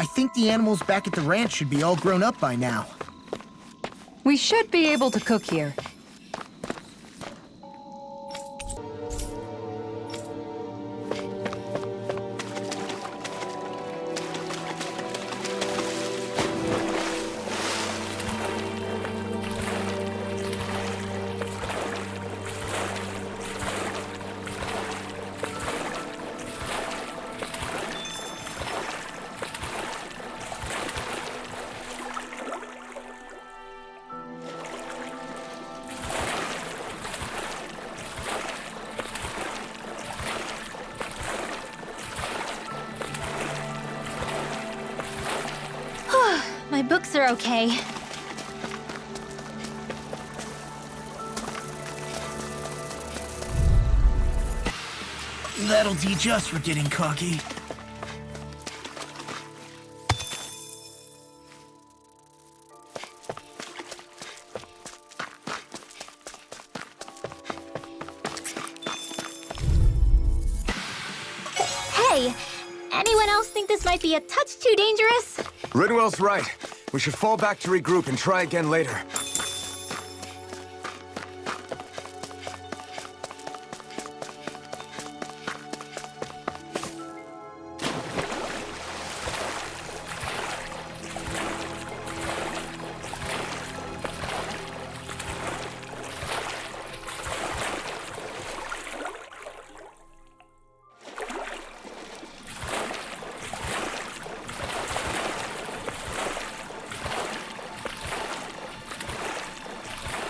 I think the animals back at the ranch should be all grown up by now. We should be able to cook here. My books are okay. That'll teach us for getting cocky. Hey, anyone else think this might be a touch too dangerous? Ridwell's right. We should fall back to regroup and try again later.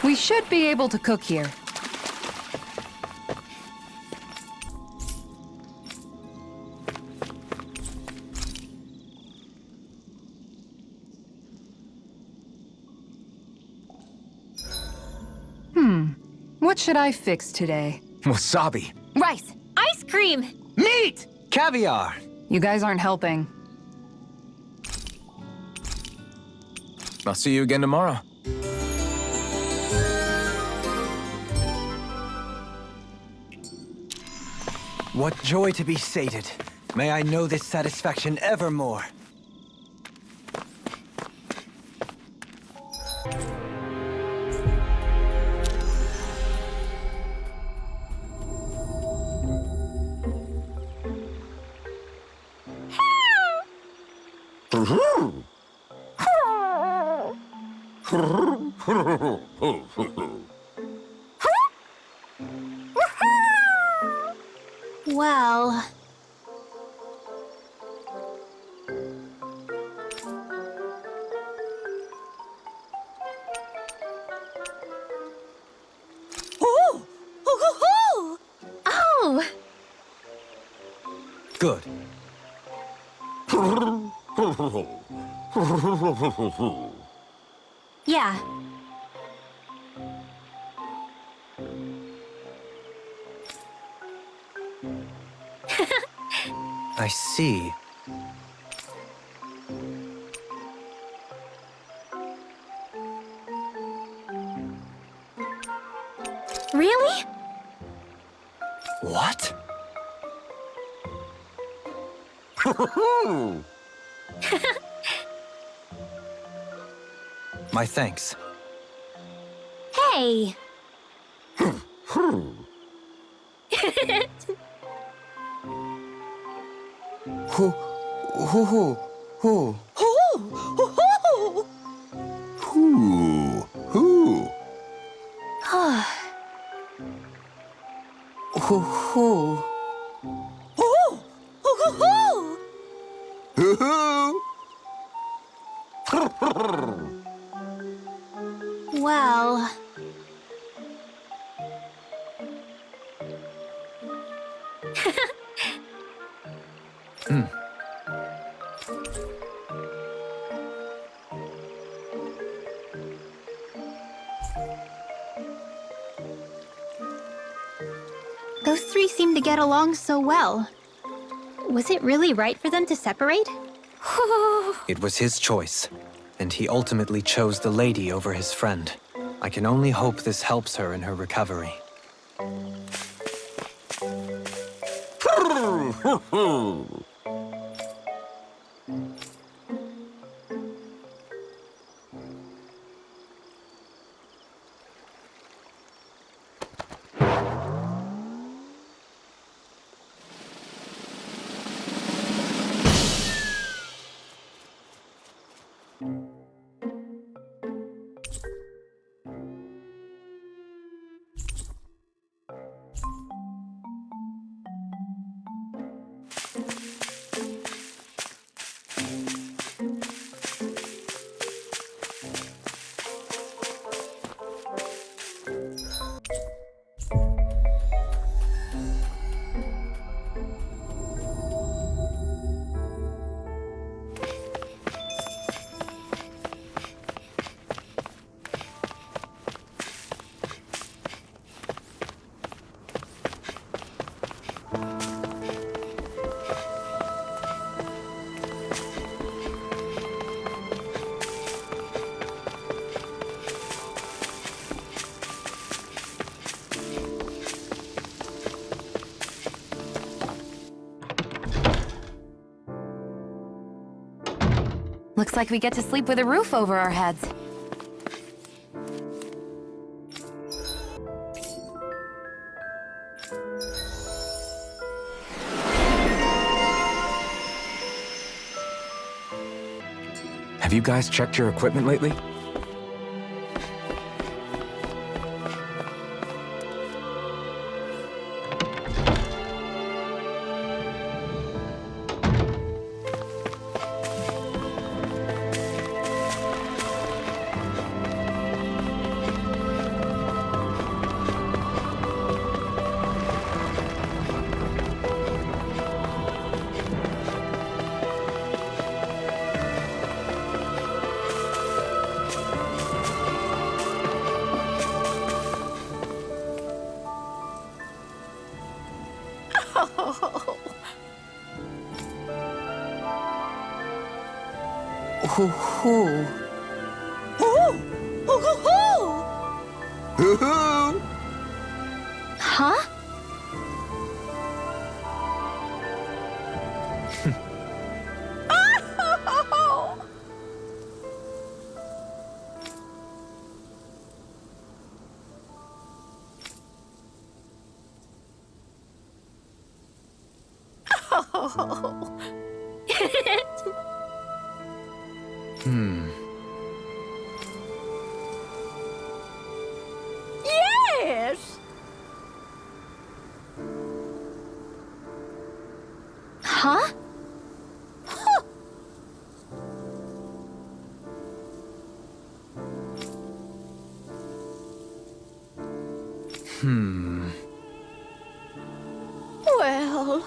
We should be able to cook here. What should I fix today? Wasabi. Rice, ice cream. Meat! Caviar. You guys aren't helping. I'll see you again tomorrow. What joy to be sated. May I know this satisfaction evermore. Well... Ooh! Ooh! Oh! Good. Yeah. I see. Really? What? My thanks. Hey! Who? Who? Who? Well... Those three seem to get along so well. Was it really right for them to separate? It was his choice, and he ultimately chose the lady over his friend. I can only hope this helps her in her recovery. Looks like we get to sleep with a roof over our heads. Have you guys checked your equipment lately? Hoo-hoo. Hoo-hoo! Huh? Yes! Huh? Well...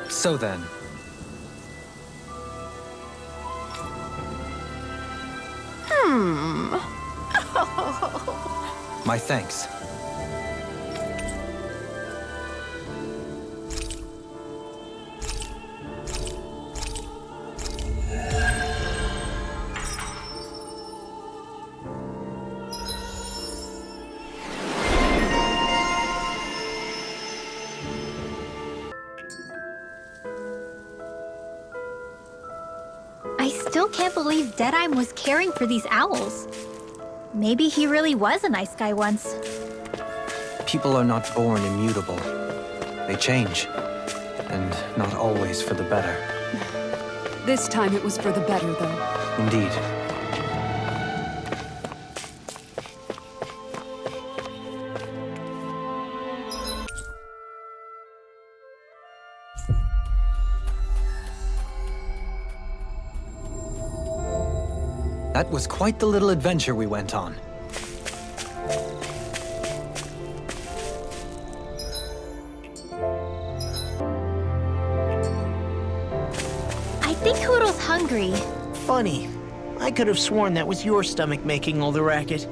So then, my thanks. I still can't believe Deadeye was caring for these owls. Maybe he really was a nice guy once. People are not born immutable. They change, and not always for the better. This time it was for the better, though. Indeed. That was quite the little adventure we went on. I think Hoodle's hungry. Funny. I could have sworn that was your stomach making all the racket.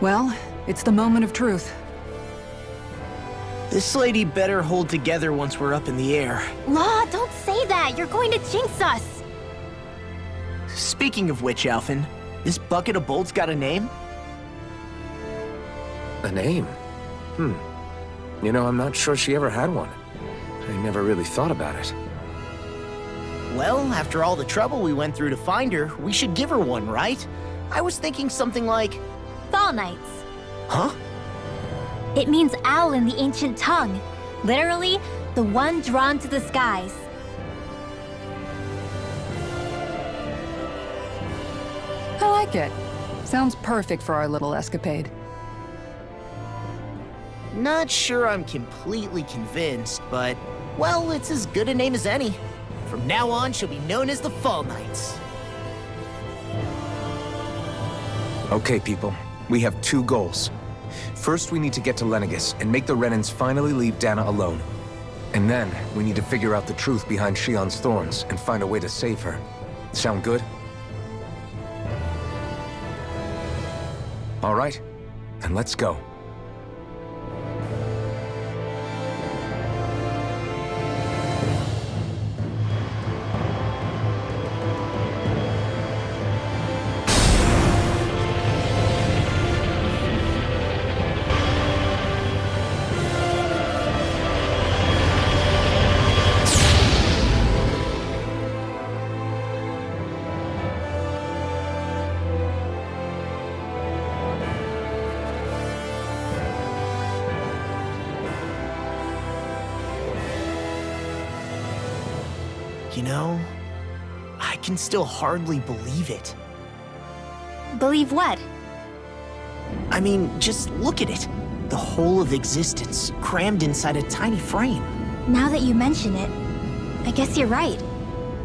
Well, it's the moment of truth. This lady better hold together once we're up in the air. Law, don't say that. You're going to jinx us. Speaking of which, Alphen, this bucket of bolts got a name? A name? You know, I'm not sure she ever had one. I never really thought about it. Well, after all the trouble we went through to find her, we should give her one, right? I was thinking something like... Fall Knights. Huh? It means owl in the ancient tongue. Literally, the one drawn to the skies. I like it. Sounds perfect for our little escapade. Not sure I'm completely convinced, but... Well, it's as good a name as any. From now on, she'll be known as the Fall Knights. Okay, people. We have two goals. First, we need to get to Lenegis and make the Renans finally leave Dana alone. And then, we need to figure out the truth behind Shionne's thorns and find a way to save her. Sound good? All right, then let's go. You know, I can still hardly believe it. Believe what? I mean, just look at it. The whole of existence, crammed inside a tiny frame. Now that you mention it, I guess you're right.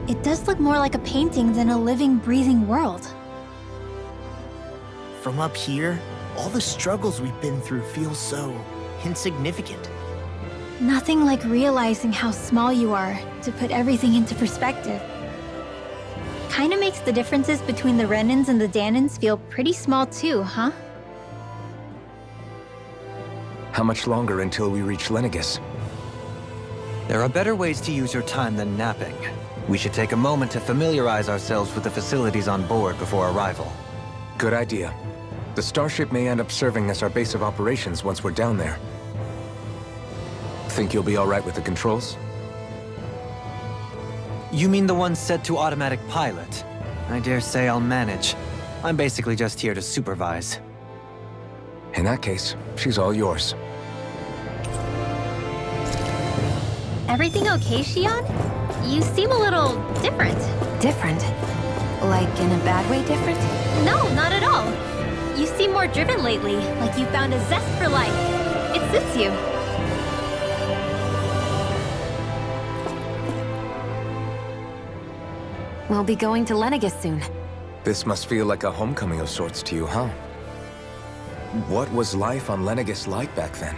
It does look more like a painting than a living, breathing world. From up here, all the struggles we've been through feel so insignificant. Nothing like realizing how small you are to put everything into perspective. Kinda makes the differences between the Renans and the Danans feel pretty small too, huh? How much longer until we reach Lenegis? There are better ways to use your time than napping. We should take a moment to familiarize ourselves with the facilities on board before arrival. Good idea. The starship may end up serving as our base of operations once we're down there. Think you'll be all right with the controls? You mean the one set to automatic pilot? I dare say I'll manage. I'm basically just here to supervise. In that case, she's all yours. Everything okay, Shionne? You seem a little different. Different? Like in a bad way different? No, not at all. You seem more driven lately, like you found a zest for life. It suits you. We'll be going to Lenegis soon. This must feel like a homecoming of sorts to you, huh? What was life on Lenegis like back then?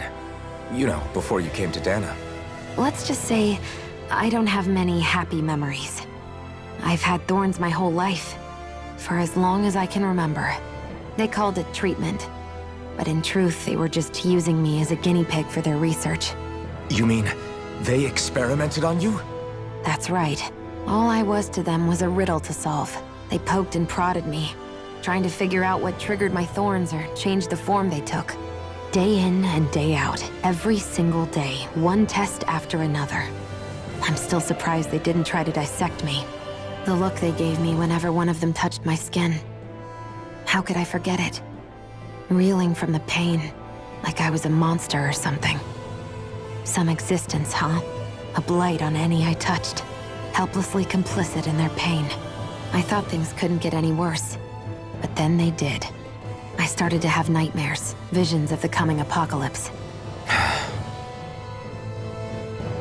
You know, before you came to Dana. Let's just say, I don't have many happy memories. I've had thorns my whole life, for as long as I can remember. They called it treatment, but in truth, they were just using me as a guinea pig for their research. You mean, they experimented on you? That's right. All I was to them was a riddle to solve. They poked and prodded me, trying to figure out what triggered my thorns or changed the form they took. Day in and day out, every single day, one test after another. I'm still surprised they didn't try to dissect me. The look they gave me whenever one of them touched my skin. How could I forget it? Reeling from the pain, like I was a monster or something. Some existence, huh? A blight on any I touched. Helplessly complicit in their pain. I thought things couldn't get any worse, but then they did. I started to have nightmares, visions of the coming apocalypse.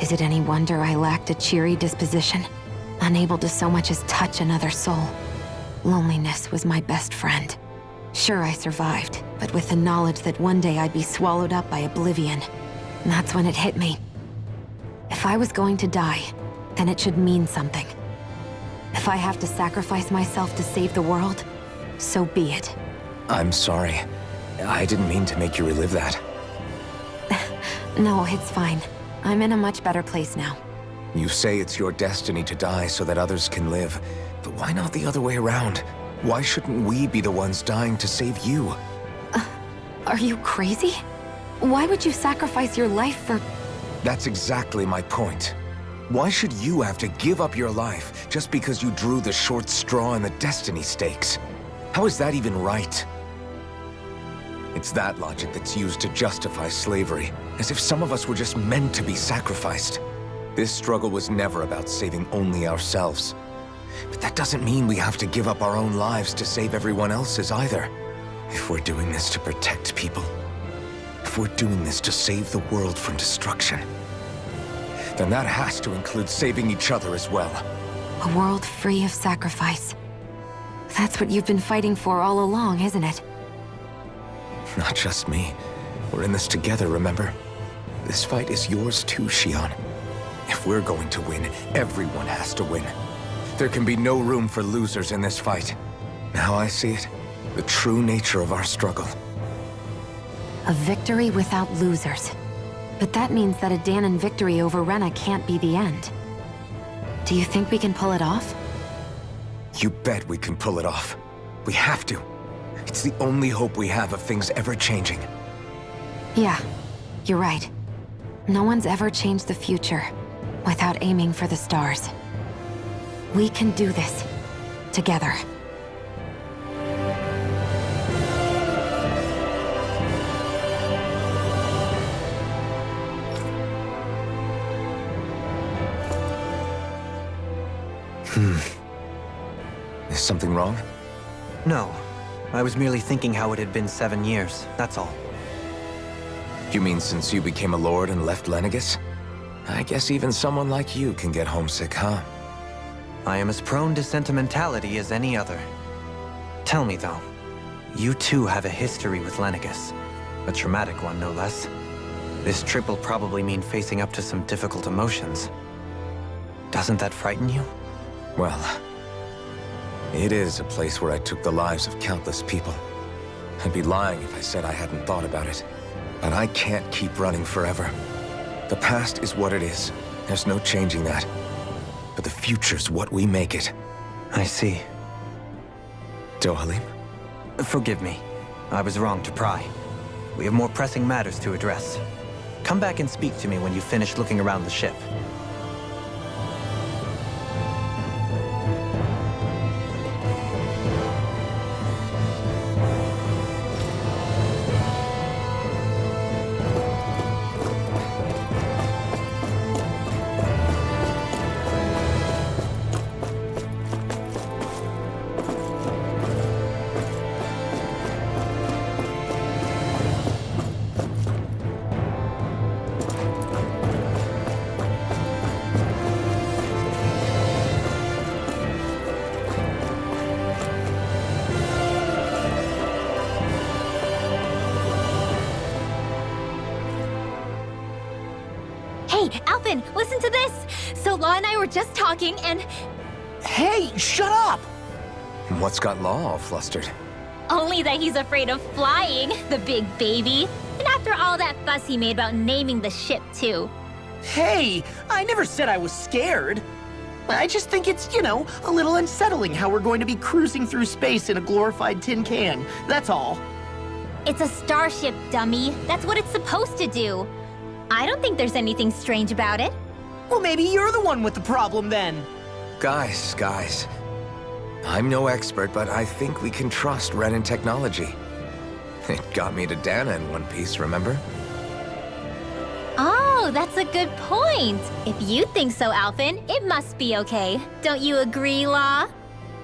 Is it any wonder I lacked a cheery disposition? Unable to so much as touch another soul. Loneliness was my best friend. Sure, I survived, but with the knowledge that one day I'd be swallowed up by oblivion. And that's when it hit me. If I was going to die, then it should mean something. If I have to sacrifice myself to save the world, so be it. I'm sorry. I didn't mean to make you relive that. No, it's fine. I'm in a much better place now. You say it's your destiny to die so that others can live, but why not the other way around? Why shouldn't we be the ones dying to save you? Are you crazy? Why would you sacrifice your life for... That's exactly my point. Why should you have to give up your life just because you drew the short straw in the destiny stakes? How is that even right? It's that logic that's used to justify slavery, as if some of us were just meant to be sacrificed. This struggle was never about saving only ourselves. But that doesn't mean we have to give up our own lives to save everyone else's either. If we're doing this to protect people, if we're doing this to save the world from destruction, then that has to include saving each other as well. A world free of sacrifice. That's what you've been fighting for all along, isn't it? Not just me. We're in this together, remember? This fight is yours too, Xion. If we're going to win, everyone has to win. There can be no room for losers in this fight. Now I see it. The true nature of our struggle. A victory without losers. But that means that a Dahnan victory over Rena can't be the end. Do you think we can pull it off? You bet we can pull it off. We have to. It's the only hope we have of things ever changing. Yeah, you're right. No one's ever changed the future without aiming for the stars. We can do this. Together. Is something wrong? No. I was merely thinking how it had been 7 years, that's all. You mean since you became a lord and left Lenegis? I guess even someone like you can get homesick, huh? I am as prone to sentimentality as any other. Tell me, though, you too have a history with Lenegis. A traumatic one, no less. This trip will probably mean facing up to some difficult emotions. Doesn't that frighten you? Well, it is a place where I took the lives of countless people. I'd be lying if I said I hadn't thought about it. But I can't keep running forever. The past is what it is. There's no changing that. But the future's what we make it. I see. Dohalim? Forgive me. I was wrong to pry. We have more pressing matters to address. Come back and speak to me when you finish looking around the ship. Hey, Alphen, listen to this! So Law and I were just talking and... Hey, shut up! What's got Law all flustered? Only that he's afraid of flying, the big baby. And after all that fuss he made about naming the ship, too. Hey, I never said I was scared. I just think it's, you know, a little unsettling how we're going to be cruising through space in a glorified tin can. That's all. It's a starship, dummy. That's what it's supposed to do. I don't think there's anything strange about it. Well, maybe you're the one with the problem then. Guys. I'm no expert, but I think we can trust Renan technology. It got me to Dahna in one piece, remember? Oh, that's a good point. If you think so, Alphen, it must be okay. Don't you agree, Law?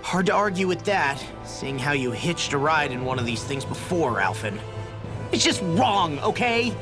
Hard to argue with that, seeing how you hitched a ride in one of these things before, Alphen. It's just wrong, okay?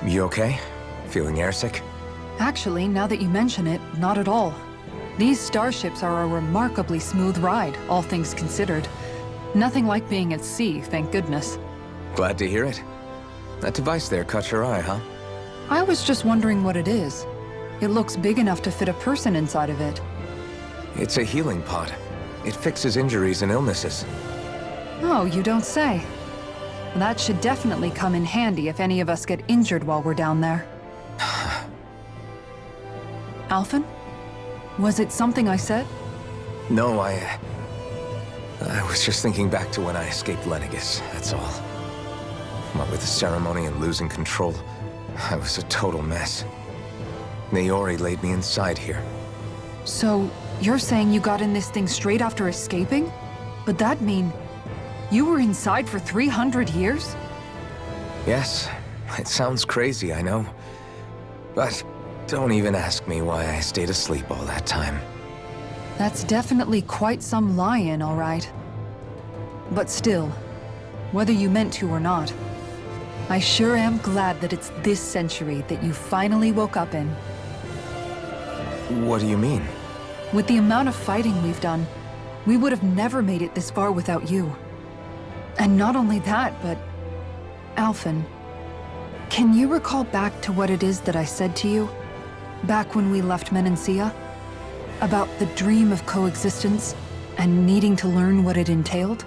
You okay? Feeling airsick? Actually, now that you mention it, not at all. These starships are a remarkably smooth ride, all things considered. Nothing like being at sea, thank goodness. Glad to hear it. That device there caught your eye, huh? I was just wondering what it is. It looks big enough to fit a person inside of it. It's a healing pod. It fixes injuries and illnesses. Oh, you don't say. That should definitely come in handy if any of us get injured while we're down there. Alphen? Was it something I said? No, I was just thinking back to when I escaped Lenegis, that's all. What with the ceremony and losing control, I was a total mess. Naori laid me inside here. So, you're saying you got in this thing straight after escaping? But that'd mean you were inside for 300 years? Yes, it sounds crazy, I know. But don't even ask me why I stayed asleep all that time. That's definitely quite some lie-in, all right. But still, whether you meant to or not, I sure am glad that it's this century that you finally woke up in. What do you mean? With the amount of fighting we've done, we would have never made it this far without you. And not only that, but... Alphen, can you recall back to what it is that I said to you? Back when we left Menancia? About the dream of coexistence, and needing to learn what it entailed?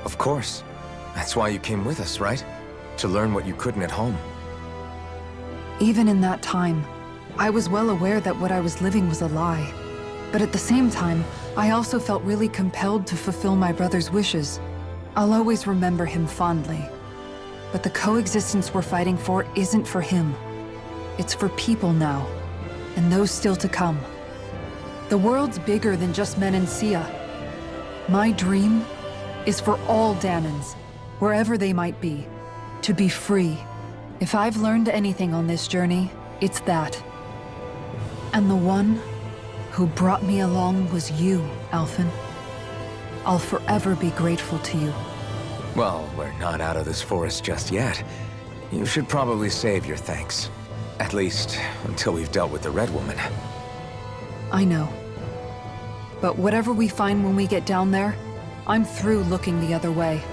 Of course. That's why you came with us, right? To learn what you couldn't at home. Even in that time, I was well aware that what I was living was a lie. But at the same time, I also felt really compelled to fulfill my brother's wishes. I'll always remember him fondly. But the coexistence we're fighting for isn't for him. It's for people now, and those still to come. The world's bigger than just Menancia. My dream is for all Dahnans, wherever they might be, to be free. If I've learned anything on this journey, it's that. And the one who brought me along was you, Alphen. I'll forever be grateful to you. Well, we're not out of this forest just yet. You should probably save your thanks. At least, until we've dealt with the Red Woman. I know. But whatever we find when we get down there, I'm through looking the other way.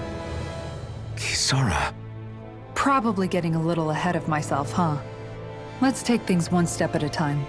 Kisara. Probably getting a little ahead of myself, huh? Let's take things one step at a time.